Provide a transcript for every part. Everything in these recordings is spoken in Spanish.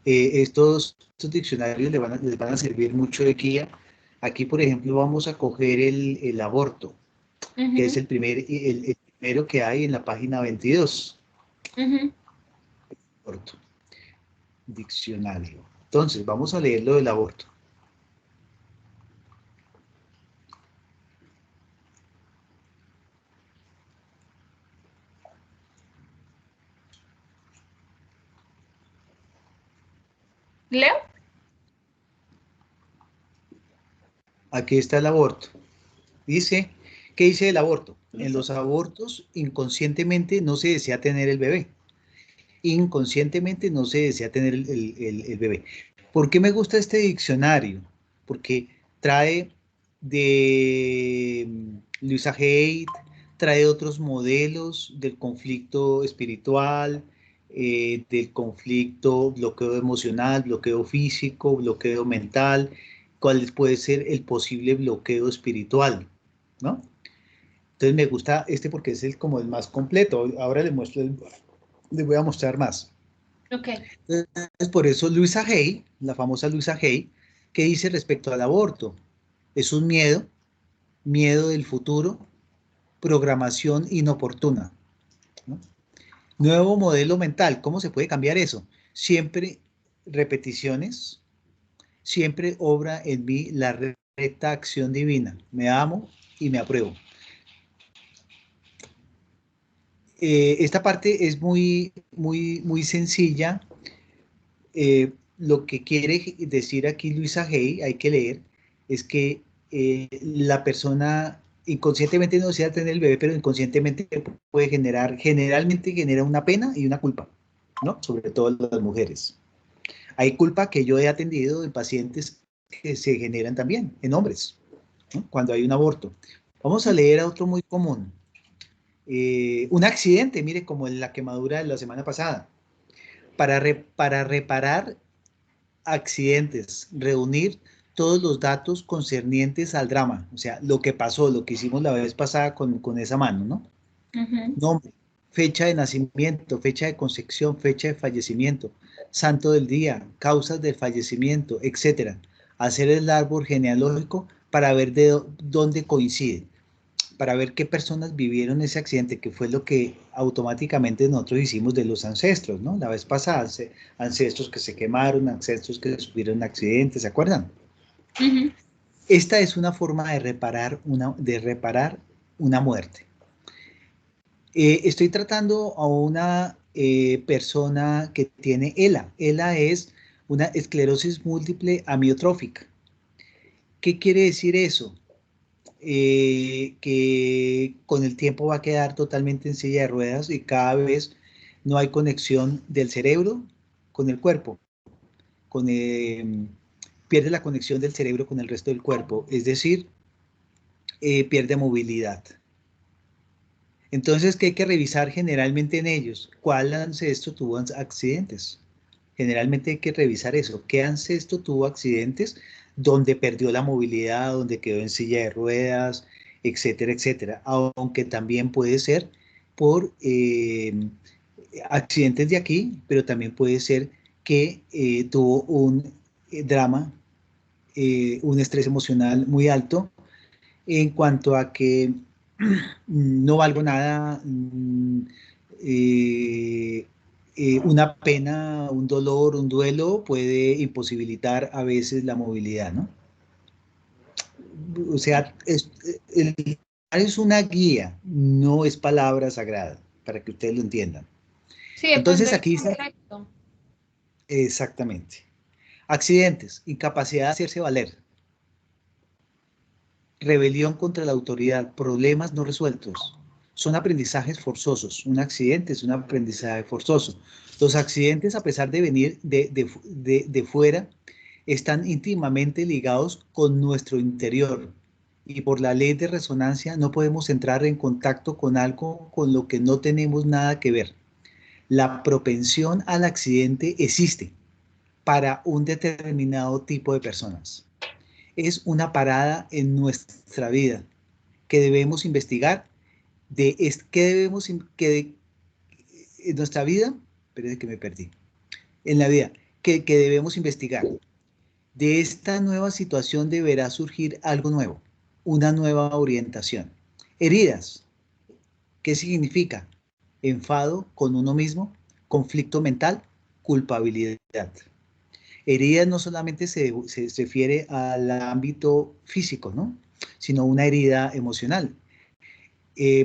Estos diccionarios les van a servir mucho de guía. Aquí, por ejemplo, vamos a coger el aborto, que es Ujú, el primero que hay en la página 22. ujú. Aborto, diccionario. Entonces, vamos a leer lo del aborto. ¿Leo? Aquí está el aborto. Dice, ¿qué dice el aborto? En los abortos, inconscientemente no se desea tener el bebé. Inconscientemente no se desea tener el bebé. ¿Por qué me gusta este diccionario? Porque trae de Luisa Hay, trae otros modelos del conflicto espiritual, del conflicto, bloqueo emocional, bloqueo físico, bloqueo mental, cuál puede ser el posible bloqueo espiritual, ¿no? Entonces me gusta este porque es como el más completo. Ahora les voy a mostrar más. Ok. Entonces, por eso Luisa Hay, la famosa Luisa Hay, ¿qué dice respecto al aborto? Es un miedo, miedo del futuro, programación inoportuna, ¿no? Nuevo modelo mental, ¿cómo se puede cambiar eso? Siempre repeticiones, siempre obra en mí la recta acción divina. Me amo y me apruebo. Esta parte es muy sencilla. Lo que quiere decir aquí Luisa Hay, hay que leer, es que la persona inconscientemente no desea tener el bebé, pero inconscientemente puede generar, generalmente genera una pena y una culpa, ¿no? Sobre todo las mujeres. Hay culpa que yo he atendido de pacientes que se generan también en hombres, ¿no? Cuando hay un aborto. Vamos a leer a otro muy común. Un accidente, mire, como en la quemadura de la semana pasada. Para reparar accidentes, reunir todos los datos concernientes al drama, o sea, lo que pasó, lo que hicimos la vez pasada con esa mano, ¿no? Ujú. Nombre, fecha de nacimiento, fecha de concepción, fecha de fallecimiento, santo del día, causas del fallecimiento, etcétera. Hacer el árbol genealógico para ver dónde coincide, para ver qué personas vivieron ese accidente, que fue lo que automáticamente nosotros hicimos de los ancestros, ¿no? La vez pasada, ancestros que se quemaron, ancestros que sufrieron accidentes, ¿se acuerdan? Ujú. Esta es una forma de reparar una muerte. Estoy tratando a una persona que tiene ELA. ELA es una esclerosis múltiple amiotrófica. ¿Qué quiere decir eso? Que con el tiempo va a quedar totalmente en silla de ruedas y cada vez no hay conexión del cerebro con el cuerpo, con, pierde la conexión del cerebro con el resto del cuerpo, es decir, pierde movilidad. Entonces, ¿qué hay que revisar generalmente en ellos? ¿Cuál ancestro tuvo accidentes? Generalmente hay que revisar eso. ¿Qué ancestro tuvo accidentes donde perdió la movilidad, donde quedó en silla de ruedas, etcétera, etcétera? Aunque también puede ser por accidentes de aquí, pero también puede ser que tuvo un drama, un estrés emocional muy alto en cuanto a que no valgo nada, eh, una pena, un dolor, un duelo puede imposibilitar a veces la movilidad, ¿no? O sea, es una guía, no es palabra sagrada, para que ustedes lo entiendan. Sí, depende Entonces del aquí está contexto. exactamente. Accidentes, incapacidad de hacerse valer, rebelión contra la autoridad, problemas no resueltos. Son aprendizajes forzosos. Un accidente es un aprendizaje forzoso. Los accidentes, a pesar de venir de fuera, están íntimamente ligados con nuestro interior. Y por la ley de resonancia no podemos entrar en contacto con algo con lo que no tenemos nada que ver. La propensión al accidente existe para un determinado tipo de personas. Es una parada en nuestra vida que debemos investigar de qué debemos que en nuestra vida, espérate que me perdí, en la vida, que debemos investigar. De esta nueva situación deberá surgir algo nuevo, una nueva orientación. Heridas, ¿qué significa? Enfado con uno mismo, conflicto mental, culpabilidad. Heridas no solamente se refiere al ámbito físico, ¿no? Sino una herida emocional.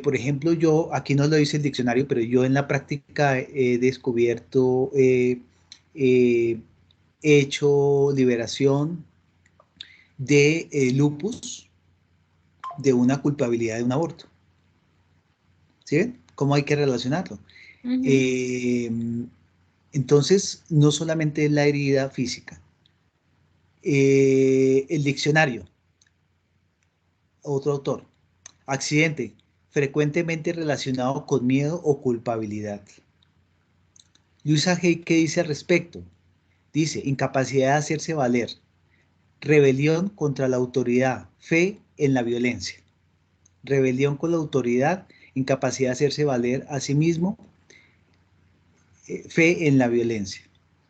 Por ejemplo, yo, aquí no lo dice el diccionario, pero yo en la práctica he descubierto, he hecho liberación de lupus, de una culpabilidad de un aborto. ¿Sí ven? ¿Cómo hay que relacionarlo? Ujú. Eh, entonces, no solamente es la herida física. El diccionario, otro autor. Accidente, frecuentemente relacionado con miedo o culpabilidad. Luisa Hay, ¿qué dice al respecto? Dice, incapacidad de hacerse valer, rebelión contra la autoridad, fe en la violencia. Rebelión con la autoridad, incapacidad de hacerse valer a sí mismo, fe en la violencia.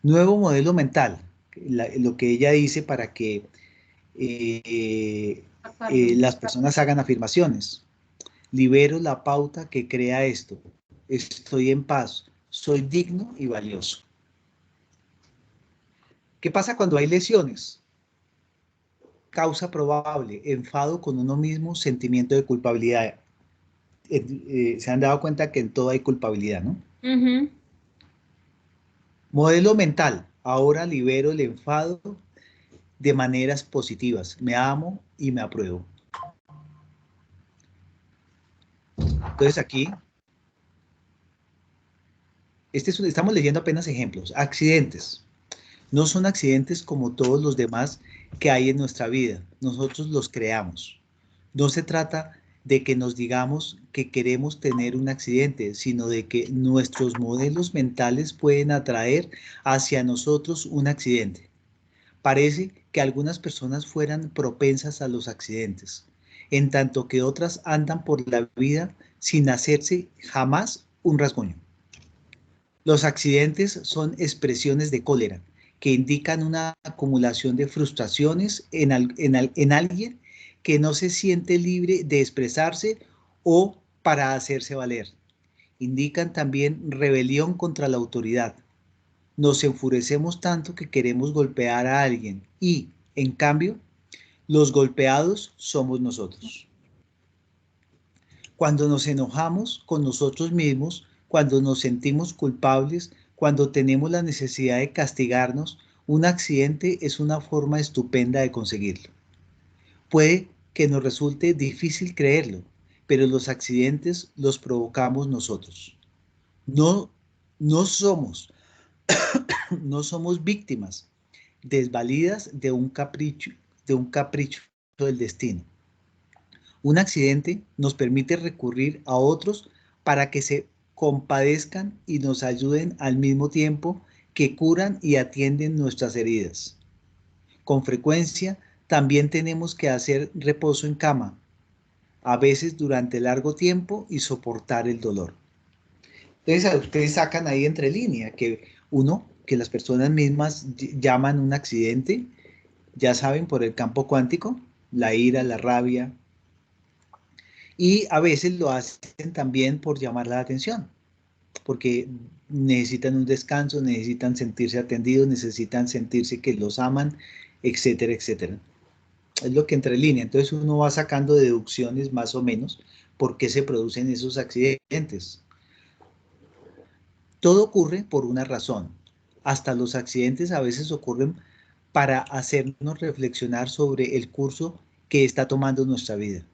Nuevo modelo mental, lo que ella dice para que Acuerdo. las personas hagan afirmaciones. Libero la pauta que crea esto. Estoy en paz. Soy digno y valioso. ¿Qué pasa cuando hay lesiones? Causa probable, enfado con uno mismo, sentimiento de culpabilidad. Se han dado cuenta que en todo hay culpabilidad, ¿no? Ujú. Modelo mental. Ahora libero el enfado de maneras positivas. Me amo y me apruebo. Entonces aquí, estamos leyendo apenas ejemplos. Accidentes. No son accidentes como todos los demás que hay en nuestra vida. Nosotros los creamos. No se trata de que nos digamos que queremos tener un accidente, sino de que nuestros modelos mentales pueden atraer hacia nosotros un accidente. Parece que algunas personas fueran propensas a los accidentes, en tanto que otras andan por la vida sin hacerse jamás un rasguño. Los accidentes son expresiones de cólera que indican una acumulación de frustraciones en alguien que no se siente libre de expresarse o para hacerse valer. Indican también rebelión contra la autoridad. Nos enfurecemos tanto que queremos golpear a alguien y, en cambio, los golpeados somos nosotros. Cuando nos enojamos con nosotros mismos, cuando nos sentimos culpables, cuando tenemos la necesidad de castigarnos, un accidente es una forma estupenda de conseguirlo. Puede que nos resulte difícil creerlo, pero los accidentes los provocamos nosotros. No, no somos, no somos víctimas desvalidas de un capricho del destino. Un accidente nos permite recurrir a otros para que se compadezcan y nos ayuden al mismo tiempo que curan y atienden nuestras heridas. Con frecuencia también tenemos que hacer reposo en cama, a veces durante largo tiempo y soportar el dolor. Entonces ustedes sacan ahí entre línea que las personas mismas llaman un accidente, ya saben, por el campo cuántico, la ira, la rabia, y a veces lo hacen también por llamar la atención, porque necesitan un descanso, necesitan sentirse atendidos, necesitan sentirse que los aman, etcétera, etcétera. Es lo que entre línea. Entonces uno va sacando deducciones más o menos por qué se producen esos accidentes. Todo ocurre por una razón. Hasta los accidentes a veces ocurren para hacernos reflexionar sobre el curso que está tomando nuestra vida.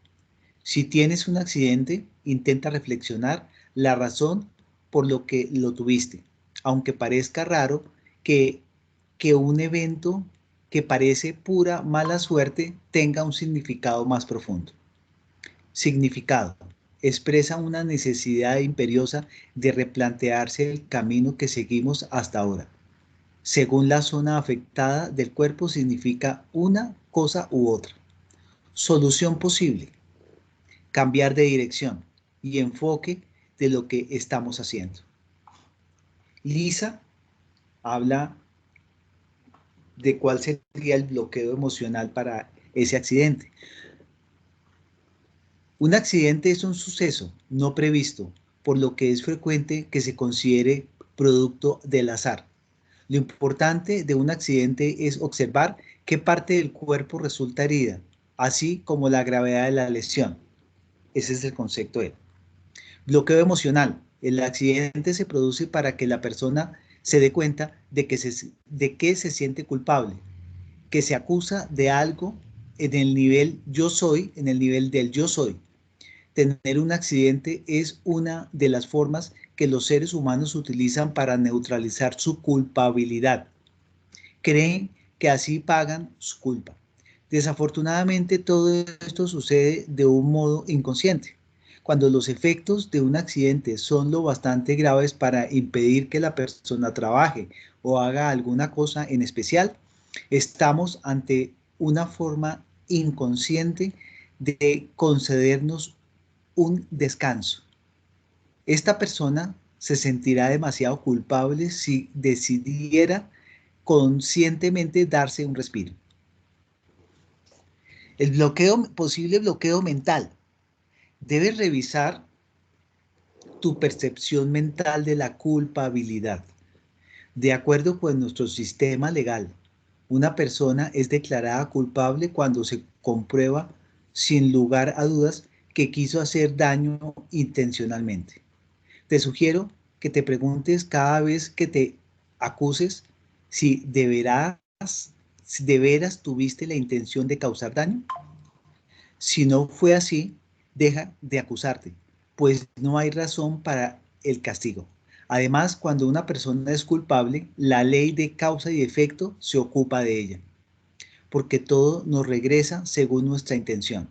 Si tienes un accidente, intenta reflexionar la razón por lo que lo tuviste, aunque parezca raro que, que un evento que parece pura mala suerte tenga un significado más profundo. Significado. Expresa una necesidad imperiosa de replantearse el camino que seguimos hasta ahora. Según la zona afectada del cuerpo significa una cosa u otra. Solución posible. Cambiar de dirección y enfoque de lo que estamos haciendo. Lisa habla de cuál sería el bloqueo emocional para ese accidente. Un accidente es un suceso no previsto, por lo que es frecuente que se considere producto del azar. Lo importante de un accidente es observar qué parte del cuerpo resulta herida, así como la gravedad de la lesión. Ese es el concepto de él. Bloqueo emocional. El accidente se produce para que la persona se dé cuenta de que se siente culpable, que se acusa de algo en el nivel yo soy, en el nivel del yo soy. Tener un accidente es una de las formas que los seres humanos utilizan para neutralizar su culpabilidad. Creen que así pagan su culpa. Desafortunadamente, todo esto sucede de un modo inconsciente. Cuando los efectos de un accidente son lo bastante graves para impedir que la persona trabaje o haga alguna cosa en especial, estamos ante una forma inconsciente de concedernos un descanso. Esta persona se sentirá demasiado culpable si decidiera conscientemente darse un respiro. El posible bloqueo mental. Debes revisar tu percepción mental de la culpabilidad. De acuerdo con nuestro sistema legal, una persona es declarada culpable cuando se comprueba sin lugar a dudas que quiso hacer daño intencionalmente. Te sugiero que te preguntes cada vez que te acuses si de veras tuviste la intención de causar daño. Si no fue así, deja de acusarte, pues no hay razón para el castigo. Además, cuando una persona es culpable, la ley de causa y efecto se ocupa de ella, porque todo nos regresa según nuestra intención.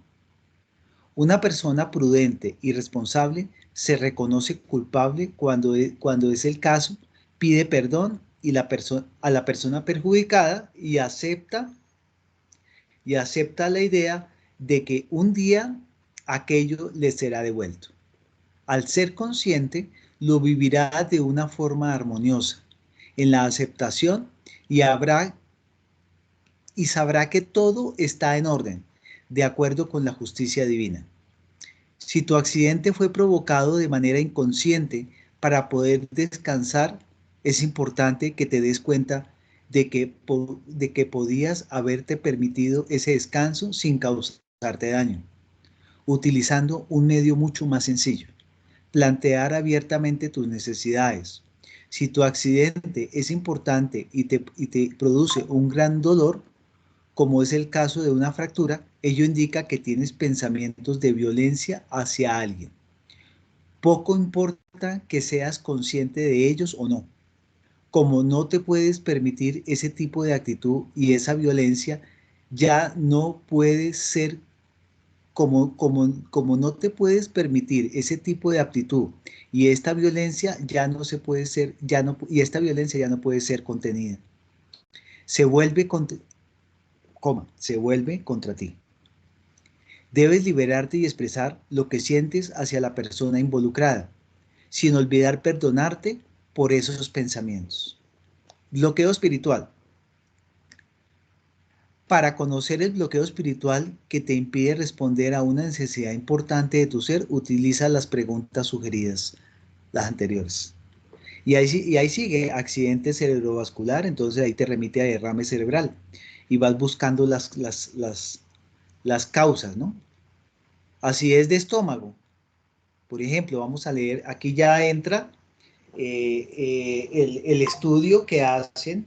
Una persona prudente y responsable se reconoce culpable cuando es el caso, pide perdón a la persona perjudicada y acepta la idea de que un día aquello le será devuelto. Al ser consciente, lo vivirá de una forma armoniosa, en la aceptación y sabrá que todo está en orden, de acuerdo con la justicia divina. Si tu accidente fue provocado de manera inconsciente para poder descansar, es importante que te des cuenta de que podías haberte permitido ese descanso sin causarte daño, utilizando un medio mucho más sencillo: plantear abiertamente tus necesidades. Si tu accidente es importante y te produce un gran dolor, como es el caso de una fractura, ello indica que tienes pensamientos de violencia hacia alguien. Poco importa que seas consciente de ellos o no. Como no te puedes permitir ese tipo de actitud y esa violencia, ya no puedes ser como no te puedes permitir ese tipo de actitud y esta violencia ya no se puede ser, y esta violencia ya no puede ser contenida. Se vuelve se vuelve contra ti. Debes liberarte y expresar lo que sientes hacia la persona involucrada, sin olvidar perdonarte por esos pensamientos. Bloqueo espiritual. Para conocer el bloqueo espiritual que te impide responder a una necesidad importante de tu ser, utiliza las preguntas sugeridas, las anteriores. Y ahí sigue accidente cerebrovascular, entonces ahí te remite a derrame cerebral y vas buscando las causas, ¿no? Así es de estómago. Por ejemplo, vamos a leer, aquí ya entra el estudio que hacen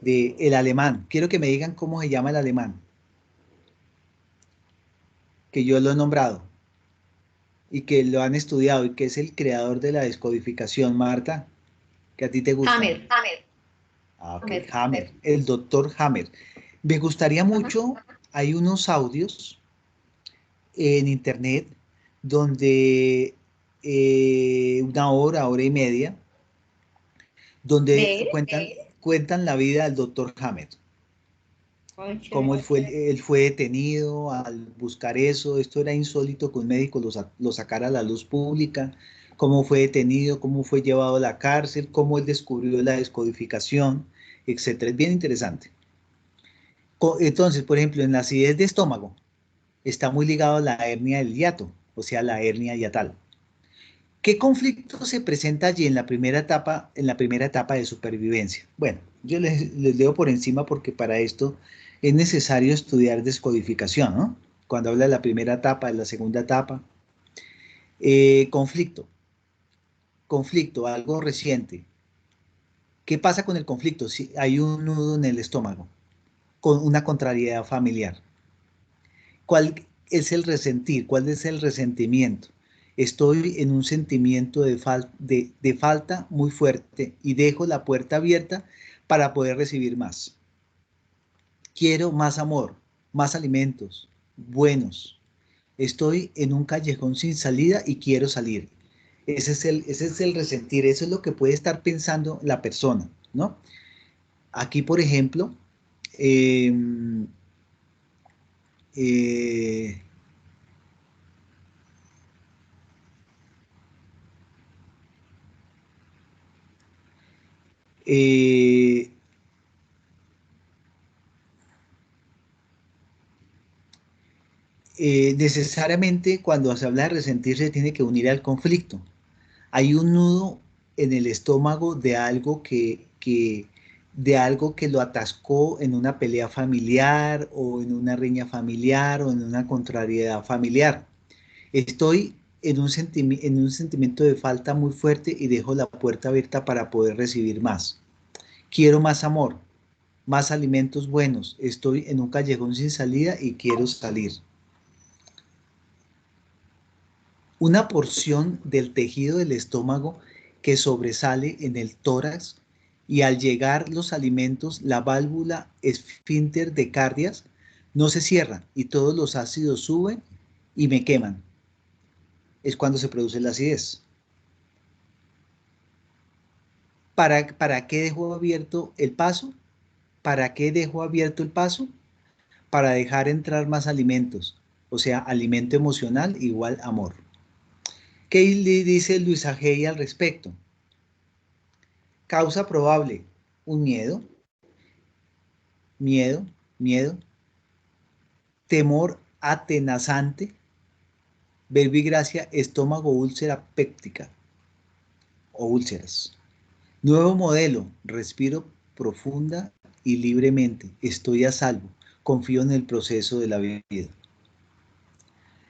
del alemán. Quiero que me digan cómo se llama el alemán, que yo lo he nombrado y que lo han estudiado y que es el creador de la descodificación, Marta, que a ti te gusta. Hammer. Ah, ok, Hammer, el doctor Hammer. Me gustaría mucho, hay unos audios en internet donde una hora y media, donde cuentan la vida del doctor Hammer, cómo él fue detenido al buscar eso. Esto era insólito que un médico lo sacara a la luz pública, cómo fue detenido, cómo fue llevado a la cárcel, cómo él descubrió la descodificación, etcétera. Es bien interesante. Entonces, por ejemplo, en la acidez de estómago está muy ligado a la hernia del hiato, o sea, la hernia hiatal. ¿Qué conflicto se presenta allí en la primera etapa de supervivencia? Bueno, yo les leo por encima porque para esto es necesario estudiar descodificación, ¿no? Cuando habla de la primera etapa, de la segunda etapa. Conflicto, conflicto, algo reciente. ¿Qué pasa con el conflicto? Si hay un nudo en el estómago, con una contrariedad familiar. ¿Cuál es el resentir? ¿Cuál es el resentimiento? Estoy en un sentimiento de falta muy fuerte y dejo la puerta abierta para poder recibir más. Quiero más amor, más alimentos, buenos. Estoy en un callejón sin salida y quiero salir. Ese es el resentir, eso es lo que puede estar pensando la persona, ¿no? Aquí, por ejemplo, eh, eh, eh, necesariamente cuando se habla de resentir se tiene que unir al conflicto. Hay un nudo en el estómago de algo que lo atascó en una pelea familiar o en una riña familiar o en una contrariedad familiar. Estoy en un sentimiento de falta muy fuerte y dejo la puerta abierta para poder recibir más. Quiero más amor, más alimentos buenos. Estoy en un callejón sin salida y quiero salir. Una porción del tejido del estómago que sobresale en el tórax y al llegar los alimentos, la válvula esfínter de Cardias no se cierra y todos los ácidos suben y me queman. Es cuando se produce la acidez. ¿Para qué dejo abierto el paso? ¿Para qué dejo abierto el paso? Para dejar entrar más alimentos. O sea, alimento emocional igual amor. ¿Qué le dice Luisa Hay al respecto? Causa probable, un miedo, miedo, miedo, temor atenazante, verbigracia, estómago, úlcera péptica o úlceras. Nuevo modelo, respiro profunda y libremente, estoy a salvo, confío en el proceso de la vida.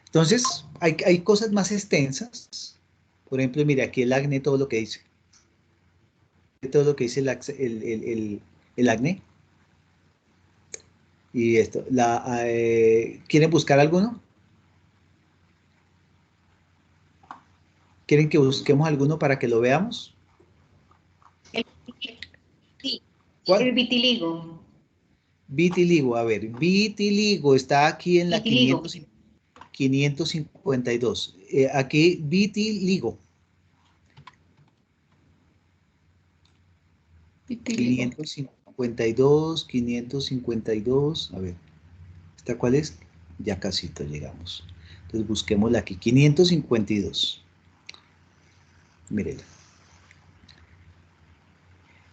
Entonces, hay cosas más extensas. Por ejemplo, mira, aquí el acné, todo lo que dice. Todo lo que dice el acné. Y esto, ¿quieren buscar alguno? ¿Quieren que busquemos alguno para que lo veamos? El, sí, ¿Cuál? el vitiligo. Vitiligo, a ver, vitiligo está aquí en la Vitiligo. 552. Aquí, vitiligo. Vitiligo. 552, 552. A ver, ¿esta cuál es? Ya casi llegamos. Entonces busquémosla aquí. 552. Mírenla.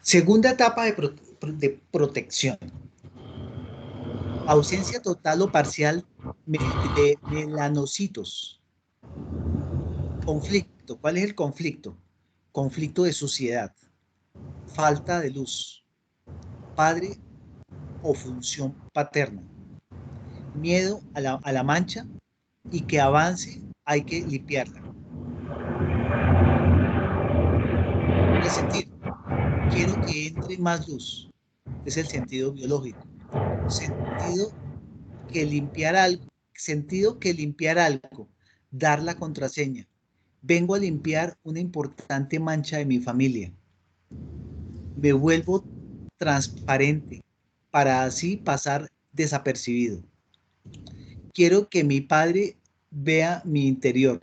Segunda etapa de protección. Ausencia total o parcial de melanocitos. Conflicto. ¿Cuál es el conflicto? Conflicto de suciedad. Falta de luz. Padre o función paterna. Miedo a la mancha y que avance hay que limpiarla. Resentir. Quiero que entre más luz. Es el sentido biológico. Sentido sentido que limpiar algo, dar la contraseña. Vengo a limpiar una importante mancha de mi familia. Me vuelvo transparente para así pasar desapercibido. Quiero que mi padre vea mi interior.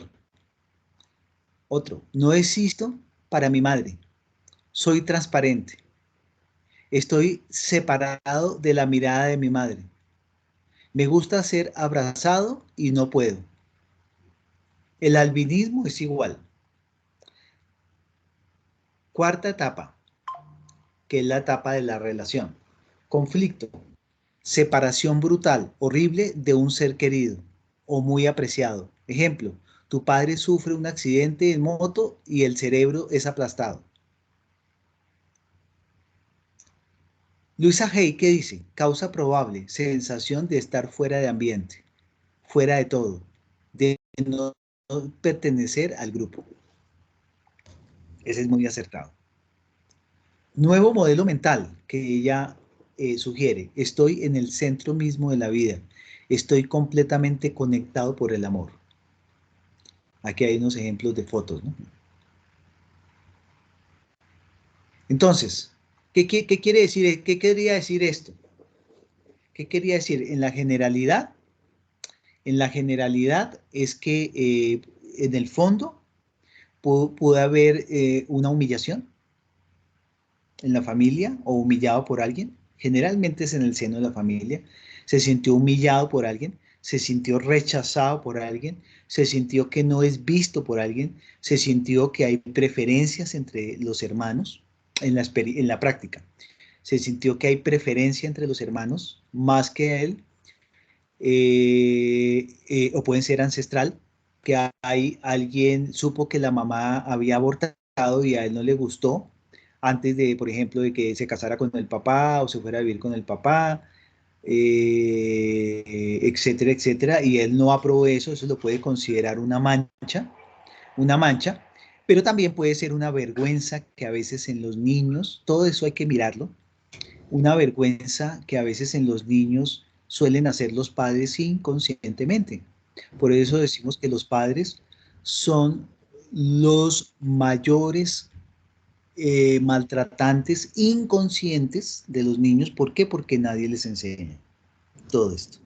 Otro, no existo para mi madre. Soy transparente. Estoy separado de la mirada de mi madre. Me gusta ser abrazado y no puedo. El albinismo es igual. Cuarta etapa, que es la etapa de la relación. Conflicto. Separación brutal, horrible de un ser querido o muy apreciado. Ejemplo, tu padre sufre un accidente en moto y el cerebro es aplastado. Luisa Hay, ¿qué dice? Causa probable, sensación de estar fuera de ambiente, fuera de todo, de no pertenecer al grupo. Ese es muy acertado. Nuevo modelo mental que ella sugiere. Estoy en el centro mismo de la vida. Estoy completamente conectado por el amor. Aquí hay unos ejemplos de fotos, ¿no? Entonces, ¿qué quiere decir? ¿Qué quería decir esto? ¿Qué quería decir? En la generalidad es que en el fondo puede haber una humillación en la familia o humillado por alguien. Generalmente es en el seno de la familia. Se sintió humillado por alguien, se sintió rechazado por alguien, se sintió que no es visto por alguien, se sintió que hay preferencias entre los hermanos en la práctica. Se sintió que hay preferencia entre los hermanos más que él, o pueden ser ancestral, que hay alguien supo que la mamá había abortado y a él no le gustó antes de, por ejemplo, de que se casara con el papá o se fuera a vivir con el papá, etcétera, etcétera, y él no aprobó eso. Eso lo puede considerar una mancha, pero también puede ser una vergüenza que a veces en los niños, todo eso hay que mirarlo, una vergüenza que a veces en los niños suelen hacer los padres inconscientemente. Por eso decimos que los padres son los mayores maltratantes inconscientes de los niños. ¿Por qué? Porque nadie les enseña todo esto.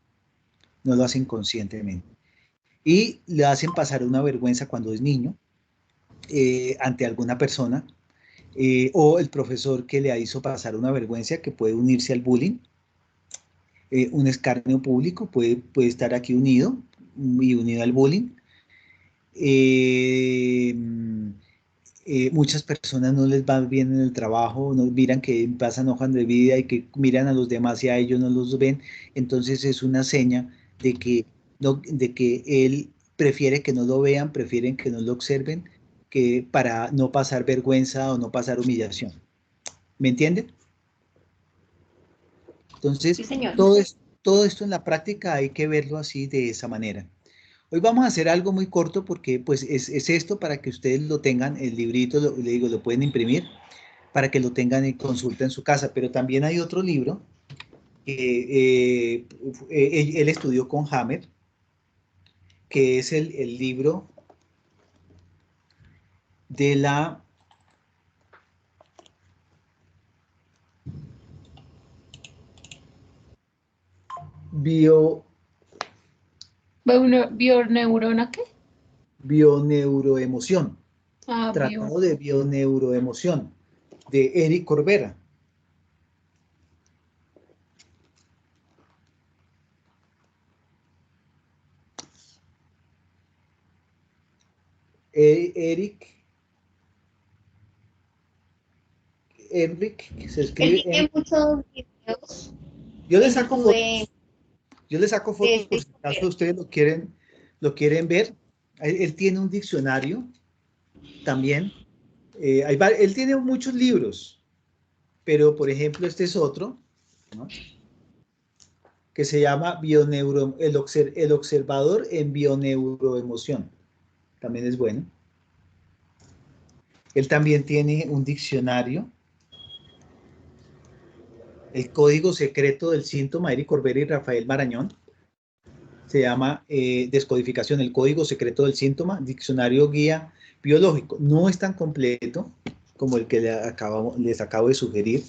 No lo hacen conscientemente. Y le hacen pasar una vergüenza cuando es niño ante alguna persona, o el profesor que le hizo pasar una vergüenza que puede unirse al bullying. Un escarnio público puede estar aquí unido y unido al bullying. Eh, Muchas personas no les va bien en el trabajo, no miran que pasan hojas de vida y que miran a los demás y a ellos no los ven. Entonces es una seña de que, no, de que él prefiere que no lo vean, prefieren que no lo observen, que para no pasar vergüenza o no pasar humillación. ¿Me entienden? Sí, Entonces, señor. todo esto en la práctica hay que verlo así, de esa manera. Hoy vamos a hacer algo muy corto porque pues es esto para que ustedes lo tengan, el librito, le digo, lo pueden imprimir para que lo tengan en consulta en su casa, pero también hay otro libro que él estudió con Hammer, que es el libro de la bio, ¿Bioneuronas qué? bioneuroemoción, Ah, Tratado de Bioneuroemoción, de Eric Corbera. Eric, Enric, se Él escribe tiene muchos videos yo le en saco YouTube fotos. Yo le saco de fotos por este si acaso correo. ustedes lo quieren ver. Él tiene un diccionario también. Él tiene muchos libros, pero por ejemplo este es otro, ¿no? Que se llama el observador en bioneuroemoción. También es bueno. Él también tiene un diccionario, el código secreto del síntoma, Eric Corbera y Rafael Marañón. Se llama Descodificación, el código secreto del síntoma, diccionario guía biológico. No es tan completo como el que les acabo de sugerir,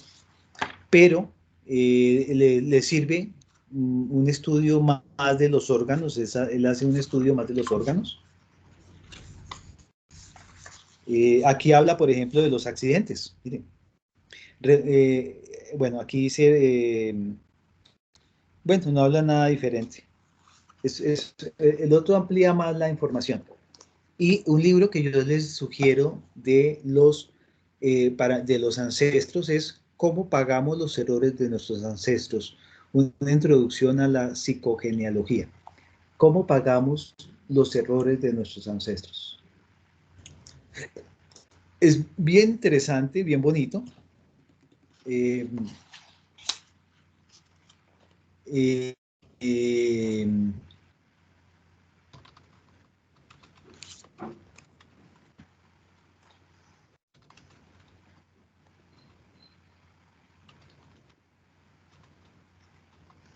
pero le sirve un estudio más de los órganos. Él hace un estudio más de los órganos. Aquí habla, por ejemplo, de los accidentes. Miren. Bueno, aquí dice, bueno, no habla nada diferente. El otro amplía más la información. Y un libro que yo les sugiero de los ancestros es Cómo pagamos los errores de nuestros ancestros, una introducción a la psicogenealogía. ¿Cómo pagamos los errores de nuestros ancestros? Es bien interesante, bien bonito. Eh, eh, eh,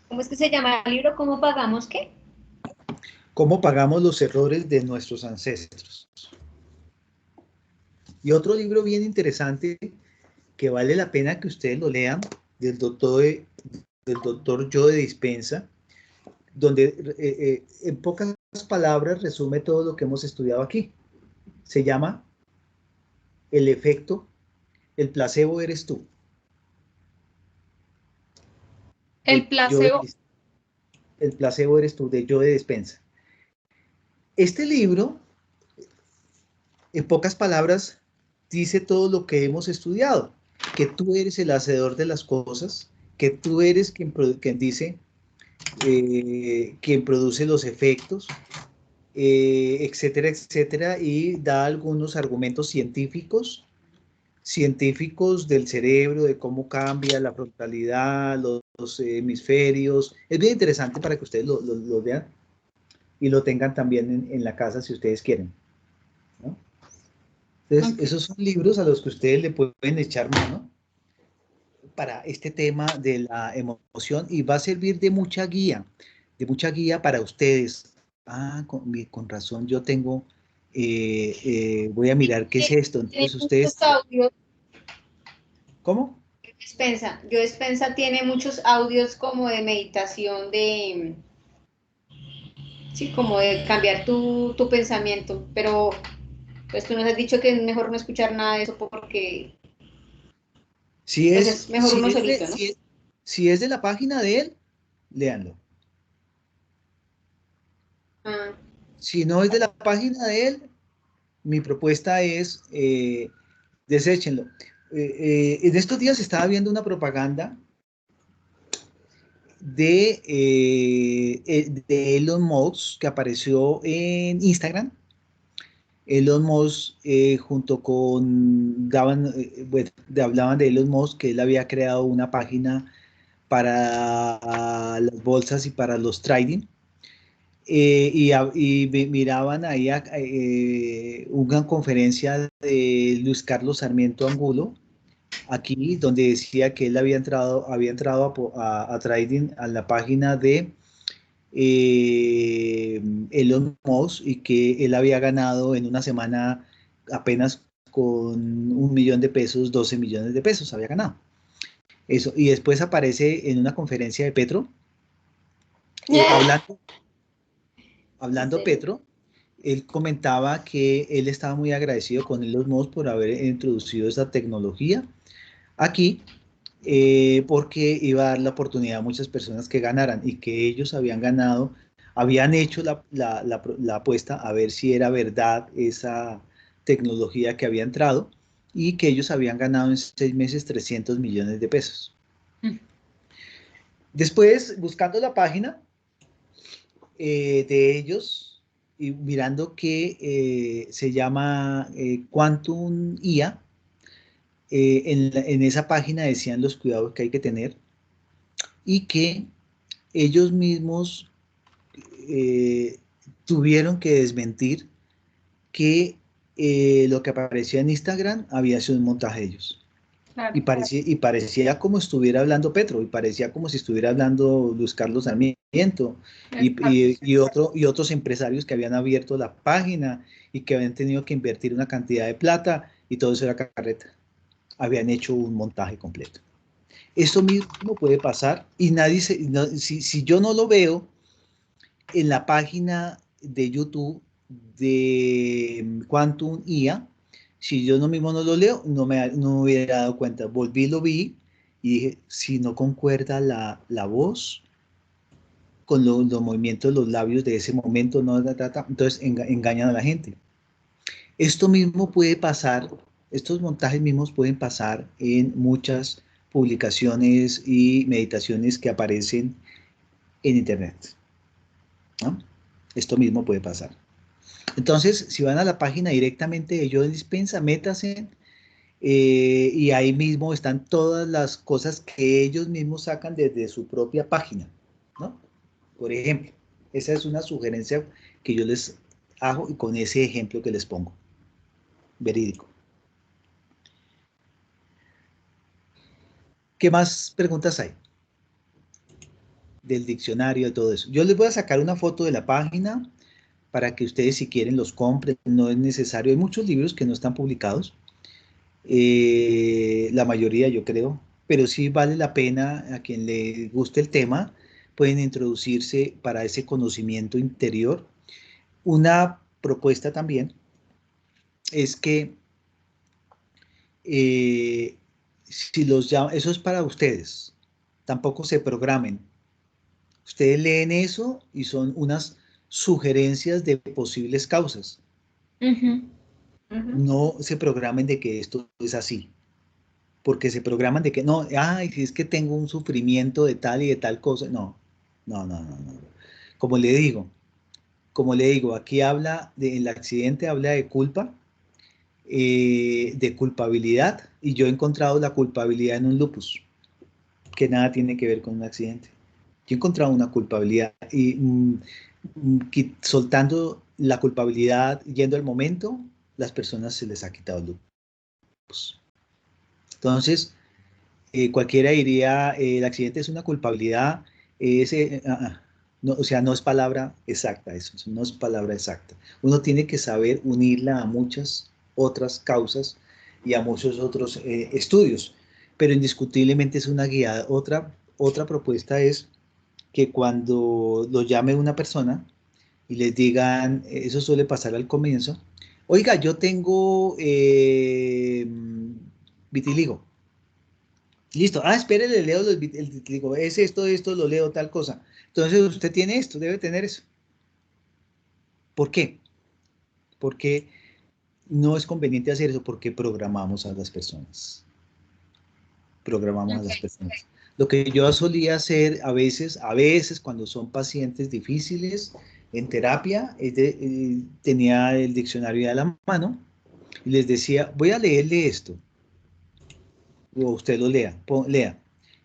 ¿Cómo es que se llama el libro? ¿Cómo pagamos qué? ¿Cómo pagamos los errores de nuestros ancestros? Y otro libro bien interesante que vale la pena que ustedes lo lean, del doctor Joe Dispenza, donde en pocas palabras resume todo lo que hemos estudiado aquí. Se llama El efecto, el placebo eres tú, El de Joe, placebo. el placebo eres tú, de Joe Dispenza. Este libro, en pocas palabras, dice todo lo que hemos estudiado, que tú eres el hacedor de las cosas, que tú eres quien dice, quien produce los efectos, etcétera, etcétera, y da algunos argumentos científicos del cerebro, de cómo cambia la frontalidad, los hemisferios. Es bien interesante para que ustedes lo vean y lo tengan también en la casa si ustedes quieren, ¿no? Entonces, Ok. esos son libros a los que ustedes le pueden echar mano para este tema de la emoción y va a servir de mucha guía para ustedes. Ah, con razón, yo tengo, voy a mirar qué es esto. Tiene Entonces, muchos ustedes, audios. ¿cómo? Yo Despensa tiene muchos audios como de meditación, de, sí, como de cambiar tu pensamiento, pero pues tú nos has dicho que es mejor no escuchar nada de eso porque pues es mejor Si uno es de, solito, ¿no? si es de la página de él, léanlo. Ah, Si no es de la página de él, mi propuesta es deséchenlo. En estos días estaba viendo una propaganda de Elon Musk que apareció en Instagram. Elon Musk junto con, bueno, hablaban de Elon Musk que él había creado una página para las bolsas y para los trading. Miraban ahí una conferencia de Luis Carlos Sarmiento Angulo, aquí, donde decía que él había entrado a trading a la página de Elon Musk y que él había ganado en una semana apenas con 1 millón de pesos, 12 millones de pesos había ganado. Eso, y después aparece en una conferencia de Petro, hablando, ¿en hablando serio? Petro, él comentaba que él estaba muy agradecido con Elon Musk por haber introducido esta tecnología aquí, porque iba a dar la oportunidad a muchas personas que ganaran y que ellos habían ganado, habían hecho la apuesta a ver si era verdad esa tecnología que había entrado y que ellos habían ganado en 6 meses 300 millones de pesos. Mm. Después, buscando la página de ellos y mirando que se llama Quantum IA, en esa página decían los cuidados que hay que tener y que ellos mismos eh, tuvieron que desmentir que lo que aparecía en Instagram había sido un montaje de ellos. Claro. Y parecía como estuviera hablando Petro, y parecía como si estuviera hablando Luis Carlos Sarmiento, Exacto. y otros empresarios que habían abierto la página y que habían tenido que invertir una cantidad de plata, y todo eso era carreta. Habían hecho un montaje completo. Eso mismo puede pasar, y si yo no lo veo en la página de YouTube de Quantum IA, si yo no mismo no lo leo, no me hubiera dado cuenta. Volví, lo vi y dije, si no concuerda la voz con los movimientos de los labios de ese momento, no, entonces engañan a la gente. Esto mismo puede pasar, estos montajes mismos pueden pasar en muchas publicaciones y meditaciones que aparecen en internet, ¿no? Esto mismo puede pasar. Entonces, si van a la página directamente de Yoga Dispensa, métase, y ahí mismo están todas las cosas que ellos mismos sacan desde su propia página, ¿no? Por ejemplo, esa es una sugerencia que yo les hago con ese ejemplo que les pongo, verídico. ¿Qué más preguntas hay? Del diccionario, de todo eso. Yo les voy a sacar una foto de la página para que ustedes, si quieren, los compren. No es necesario. Hay muchos libros que no están publicados. La mayoría, yo creo. Pero sí vale la pena, a quien le guste el tema, pueden introducirse para ese conocimiento interior. Una propuesta también es que si los llaman, eso es para ustedes. Tampoco se programen. Ustedes leen eso y son unas sugerencias de posibles causas. Ujú. No se programen de que esto es así, porque se programan de que no, ay, si es que tengo un sufrimiento de tal y de tal cosa. No, no, no, no, no. Como le digo, aquí habla el accidente habla de culpa, de culpabilidad, y yo he encontrado la culpabilidad en un lupus, que nada tiene que ver con un accidente. Yo he encontrado una culpabilidad y soltando la culpabilidad, yendo al momento, las personas se les ha quitado el lupus. Entonces, cualquiera diría, el accidente es una culpabilidad, no, o sea, no es palabra exacta eso, no es palabra exacta. Uno tiene que saber unirla a muchas otras causas y a muchos otros estudios, pero indiscutiblemente es una guía. Otra propuesta es que cuando lo llame una persona y les digan, eso suele pasar al comienzo, oiga, yo tengo vitiligo. Listo. Ah, espere, le leo el vitiligo. Es esto, lo leo, tal cosa. Entonces usted tiene esto, debe tener eso. ¿Por qué? Porque no es conveniente hacer eso, porque programamos a las personas. Programamos a las Ok. personas. Lo que yo solía hacer a veces cuando son pacientes difíciles en terapia, tenía el diccionario a la mano y les decía, voy a leerle esto, o usted lo lea, lea.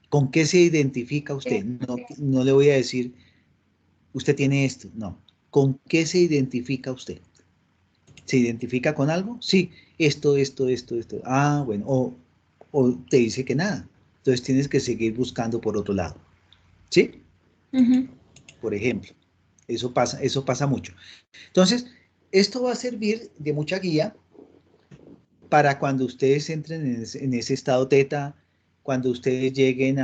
¿Con qué se identifica usted? No, no le voy a decir, usted tiene esto, no. ¿Con qué se identifica usted? ¿Se identifica con algo? Sí, esto. Ah, bueno, o te dice que nada. Entonces tienes que seguir buscando por otro lado. ¿Sí? Ujú. Por ejemplo, eso pasa mucho. Entonces, esto va a servir de mucha guía para cuando ustedes entren en ese estado teta, cuando ustedes lleguen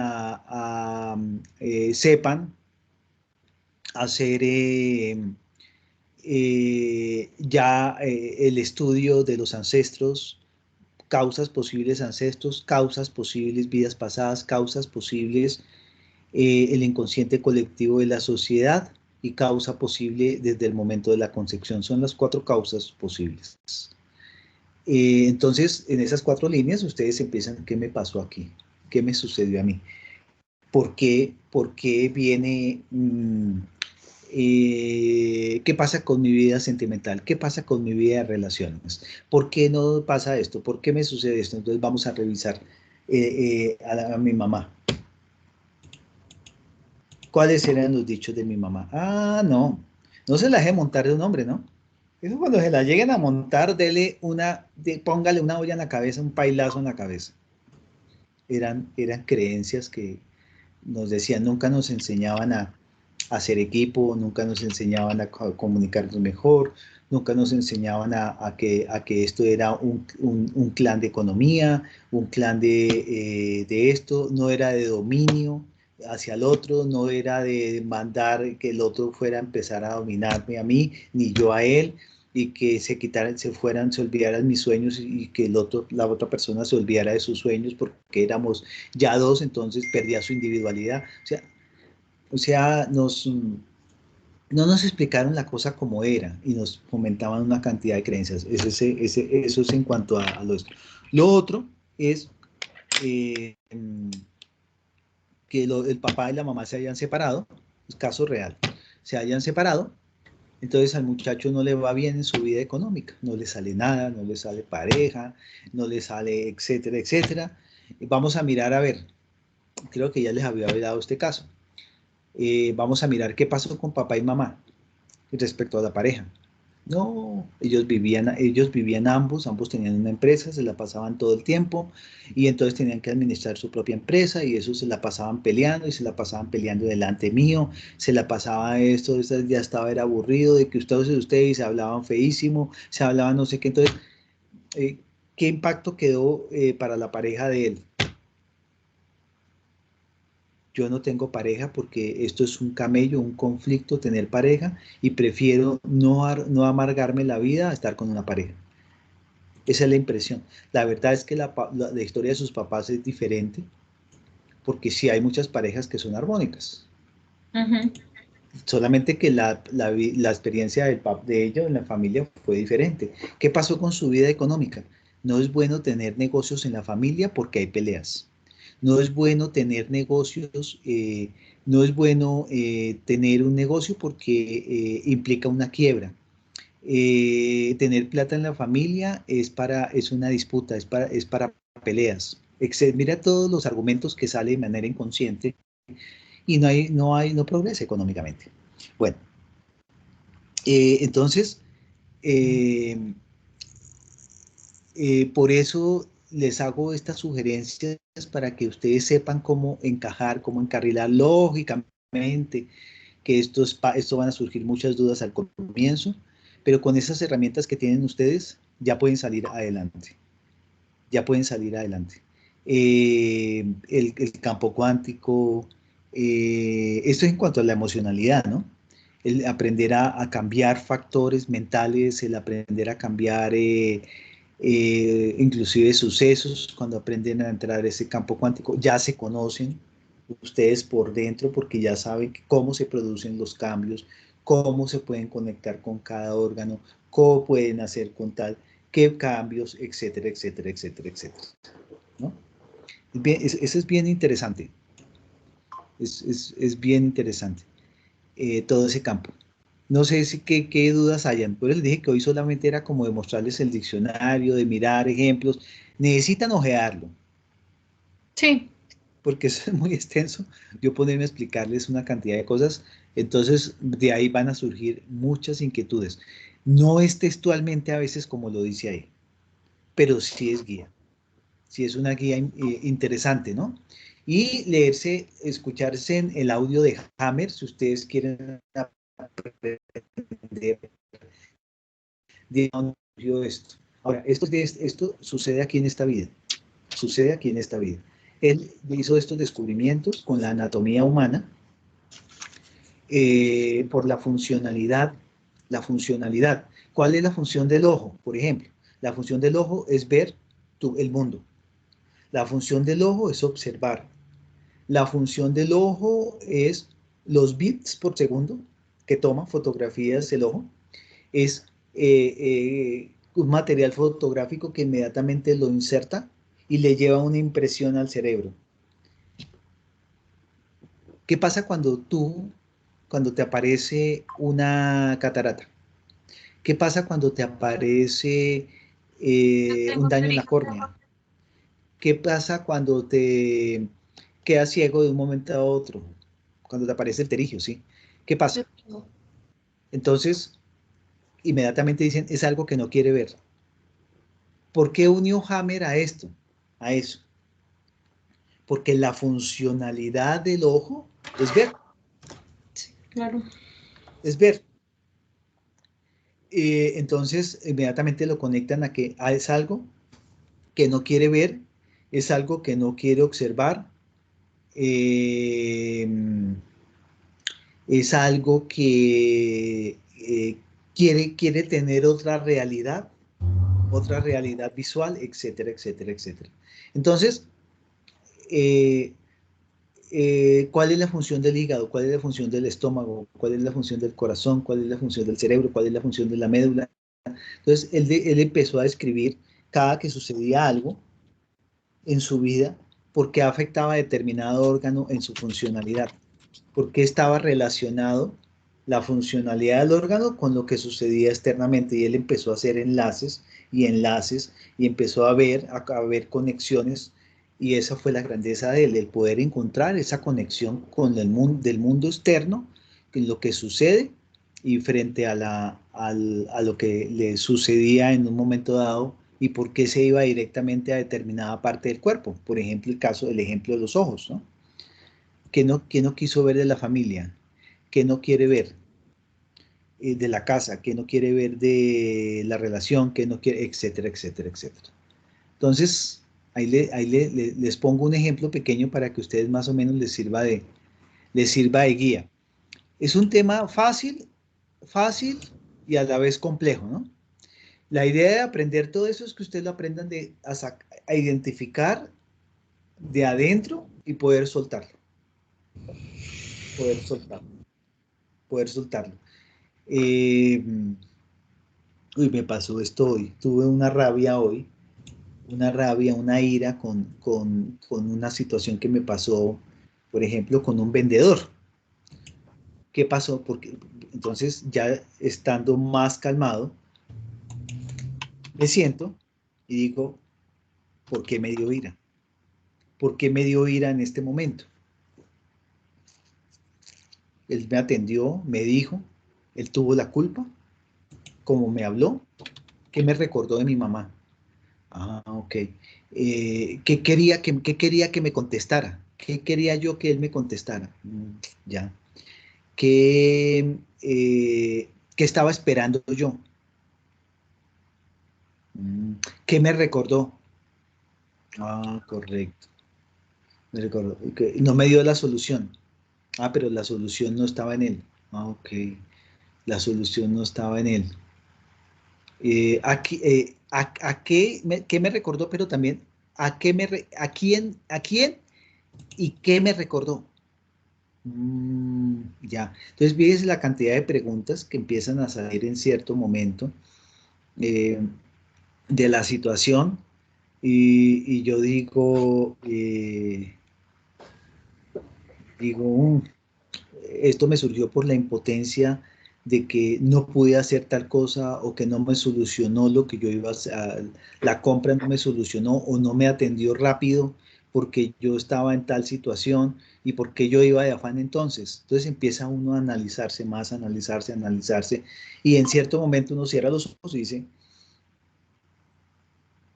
sepan hacer ya el estudio de los ancestros, causas posibles ancestros, causas posibles vidas pasadas, causas posibles el inconsciente colectivo de la sociedad y causa posible desde el momento de la concepción. Son las 4 causas posibles. Entonces, en esas 4 líneas, ustedes empiezan, ¿qué me pasó aquí? ¿Qué me sucedió a mí? ¿Por qué viene? ¿Qué pasa con mi vida sentimental? ¿Qué pasa con mi vida de relaciones? ¿Por qué no pasa esto? ¿Por qué me sucede esto? Entonces vamos a revisar a mi mamá. ¿Cuáles eran los dichos de mi mamá? Ah, no se la deje montar de un hombre, ¿no? Eso cuando se la lleguen a montar, póngale una olla en la cabeza, un pailazo en la cabeza. Eran creencias que nos decían, nunca nos enseñaban a hacer equipo, nunca nos enseñaban a comunicarnos mejor, nunca nos enseñaban a que esto era un clan de economía, un clan de esto, no era de dominio hacia el otro, no era de mandar que el otro fuera a empezar a dominarme a mí, ni yo a él, y que se olvidaran mis sueños y que la otra persona se olvidara de sus sueños porque éramos ya dos, entonces perdía su individualidad. O sea, no nos explicaron la cosa como era y nos fomentaban una cantidad de creencias. Eso es en cuanto a lo otro. Lo otro es eh, que el papá y la mamá se hayan separado, es caso real, se hayan separado, entonces al muchacho no le va bien en su vida económica, no le sale nada, no le sale pareja, no le sale etcétera, etcétera. Vamos a mirar a ver, creo que ya les había dado este caso. Vamos a mirar qué pasó con papá y mamá respecto a la pareja. No, ellos vivían ambos tenían una empresa, se la pasaban todo el tiempo y entonces tenían que administrar su propia empresa y eso se la pasaban peleando y se la pasaban peleando delante mío, se la pasaba esto ya estaba era aburrido de que ustedes y se hablaban feísimo, se hablaban no sé qué, entonces, eh, ¿qué impacto quedó para la pareja de él? Yo no tengo pareja porque esto es un camello, un conflicto tener pareja y prefiero no amargarme la vida a estar con una pareja. Esa es la impresión. La verdad es que la historia de sus papás es diferente porque sí hay muchas parejas que son armónicas. Ujú. Solamente que la experiencia de ellos en la familia fue diferente. ¿Qué pasó con su vida económica? No es bueno tener negocios en la familia porque hay peleas. No es bueno tener negocios, no es bueno tener un negocio porque implica una quiebra. Tener plata en la familia es una disputa, es para peleas. Mira todos los argumentos que salen de manera inconsciente y no progresa económicamente. Bueno, entonces, eh, por eso les hago estas sugerencias para que ustedes sepan cómo encajar, cómo encarrilar lógicamente, que esto van a surgir muchas dudas al comienzo, pero con esas herramientas que tienen ustedes ya pueden salir adelante, ya pueden salir adelante. El campo cuántico, esto es en cuanto a la emocionalidad, ¿no? El aprender a cambiar factores mentales, el aprender a cambiar inclusive sucesos, cuando aprenden a entrar a ese campo cuántico, ya se conocen ustedes por dentro porque ya saben cómo se producen los cambios, cómo se pueden conectar con cada órgano, cómo pueden hacer con tal, qué cambios, etcétera, etcétera, etcétera, etcétera, ¿no? Eso es bien interesante, es bien interesante, todo ese campo. No sé si qué dudas hayan, pero les dije que hoy solamente era como demostrarles el diccionario, de mirar ejemplos. Necesitan ojearlo, Sí, porque eso es muy extenso. Yo ponerme a explicarles una cantidad de cosas, entonces de ahí van a surgir muchas inquietudes. No es textualmente a veces como lo dice ahí, pero sí es guía. Sí es una guía interesante, ¿no? Y leerse, escucharse en el audio de Hammer, si ustedes quieren aprender de dónde surgió esto. Ahora, esto sucede aquí en esta vida, sucede aquí en esta vida. Él hizo estos descubrimientos con la anatomía humana por la funcionalidad. La funcionalidad. ¿Cuál es la función del ojo? Por ejemplo, la función del ojo es ver el mundo. La función del ojo es observar. La función del ojo es los bits por segundo que toma fotografías el ojo. Es un material fotográfico que inmediatamente lo inserta y le lleva una impresión al cerebro. ¿Qué pasa cuando te aparece una catarata? ¿Qué pasa cuando te aparece no un tengo daño en la pterigo. córnea? ¿Qué pasa cuando te quedas ciego de un momento a otro? Cuando te aparece el terigio, ¿sí? ¿Qué pasa? Entonces, inmediatamente dicen, es algo que no quiere ver. ¿Por qué unió Hammer a esto? A eso. Porque la funcionalidad del ojo es ver, Claro. es ver. Entonces, inmediatamente lo conectan a que es algo que no quiere ver, es algo que no quiere observar, eh, es algo que quiere tener otra realidad visual, etcétera, etcétera, etcétera. Entonces, eh, ¿cuál es la función del hígado? ¿Cuál es la función del estómago? ¿Cuál es la función del corazón? ¿Cuál es la función del cerebro? ¿Cuál es la función de la médula? Entonces, él empezó a describir cada que sucedía algo en su vida, por qué afectaba determinado órgano en su funcionalidad, por qué estaba relacionado la funcionalidad del órgano con lo que sucedía externamente, y él empezó a hacer enlaces y enlaces, y empezó a ver conexiones, y esa fue la grandeza de él, el poder encontrar esa conexión con el mundo, del mundo externo, en lo que sucede, y frente a lo que le sucedía en un momento dado, y por qué se iba directamente a determinada parte del cuerpo. Por ejemplo, el ejemplo de los ojos, ¿no? ¿Qué no quiso ver de la familia? ¿Qué no quiere ver de la casa? ¿Qué no quiere ver de la relación? ¿Qué no quiere? Etcétera, etcétera, etcétera. Entonces, les pongo un ejemplo pequeño para que a ustedes más o menos les sirva de guía. Es un tema fácil, fácil y a la vez complejo, ¿no? La idea de aprender todo eso es que ustedes lo aprendan a identificar de adentro y poder soltarlo, poder soltarlo, poder soltarlo. Uy, me pasó esto hoy, tuve una rabia hoy, una rabia, una ira con una situación que me pasó, por ejemplo, con un vendedor. ¿Qué pasó? Porque entonces ya estando más calmado, me siento y digo, ¿por qué me dio ira? ¿Por qué me dio ira en este momento? Él me atendió, me dijo, él tuvo la culpa, como me habló, ¿qué me recordó de mi mamá? Ah, ok. ¿Qué quería que me contestara? ¿Qué quería yo que él me contestara? Ya. ¿Qué estaba esperando yo? Mm, ¿Qué me recordó? Ah, correcto. Me recordó. No me dio la solución. Ah, pero la solución no estaba en él. Ah, ok. La solución no estaba en él. ¿Qué me recordó? Pero también, ¿a quién y qué me recordó? Ya. Entonces, fíjese la cantidad de preguntas que empiezan a salir en cierto momento eh, de la situación, y yo digo, esto me surgió por la impotencia de que no pude hacer tal cosa, o que no me solucionó lo que yo iba a hacer, la compra no me solucionó o no me atendió rápido porque yo estaba en tal situación, y porque yo iba de afán entonces. Entonces empieza uno a analizarse más, a analizarse, a analizarse, y en cierto momento uno cierra los ojos y dice,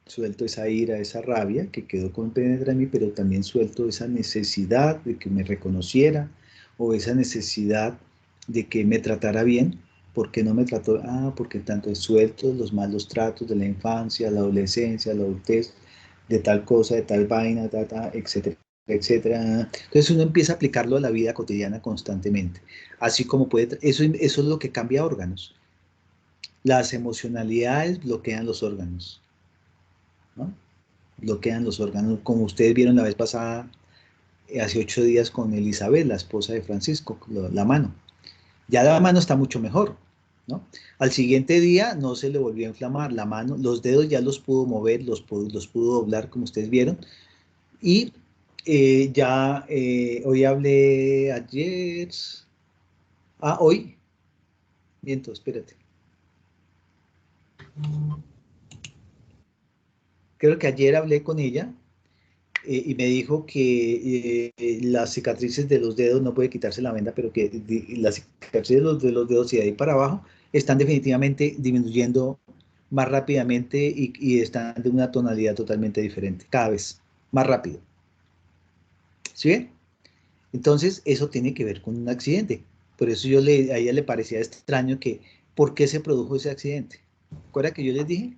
suelto esa ira, esa rabia que quedó compenetrada en mí, pero también suelto esa necesidad de que me reconociera, o esa necesidad de que me tratara bien. ¿Por qué no me trató? Ah, porque tanto suelto los malos tratos de la infancia, la adolescencia, la adultez, de tal cosa, de tal vaina, etcétera, etcétera. Entonces uno empieza a aplicarlo a la vida cotidiana constantemente. Así como eso es lo que cambia órganos. Las emocionalidades bloquean los órganos, ¿no? Bloquean los órganos, como ustedes vieron la vez pasada, hace 8 días, con Elizabeth, la esposa de Francisco, la mano. Ya la mano está mucho mejor, ¿no? Al siguiente día no se le volvió a inflamar la mano, los dedos ya los pudo mover, los pudo doblar, como ustedes vieron, y hoy hablé ayer, hoy, miento, espérate, creo que ayer hablé con ella, y me dijo que las cicatrices de los dedos, no puede quitarse la venda, pero que las cicatrices de los dedos y de ahí para abajo están definitivamente disminuyendo más rápidamente, y están de una tonalidad totalmente diferente, cada vez más rápido. ¿Sí ven? Entonces, eso tiene que ver con un accidente. Por eso a ella le parecía extraño que, ¿por qué se produjo ese accidente? ¿Recuerda que yo les dije?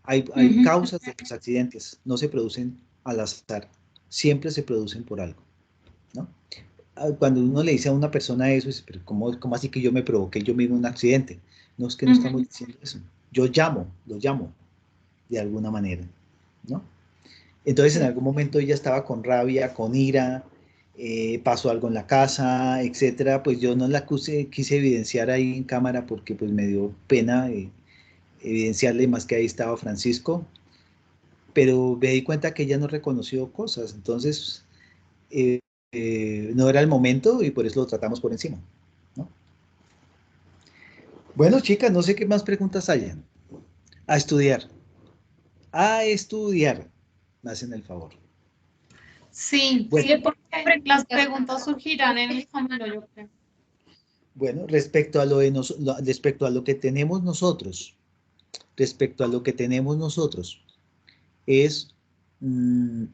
Hay Ujú. causas de los accidentes, no se producen al azar, siempre se producen por algo, ¿no? Cuando uno le dice a una persona eso, dice, pero ¿cómo así que yo me provoqué yo mismo un accidente? No, es que no estamos Ujú. diciendo eso. Lo llamo de alguna manera, ¿no? Entonces en algún momento ella estaba con rabia, con ira, pasó algo en la casa, etcétera. Pues yo no la quise evidenciar ahí en cámara, porque pues me dio pena evidenciarle, más que ahí estaba Francisco. pero me di cuenta que ella no reconoció cosas, entonces no era el momento y por eso lo tratamos por encima, ¿no? Bueno, chicas, no sé qué más preguntas hayan. A estudiar. A estudiar. Me hacen el favor. Sí, Bueno, sí, porque las preguntas surgirán en el camino, yo creo. bueno, respecto a lo que tenemos nosotros, es... mm,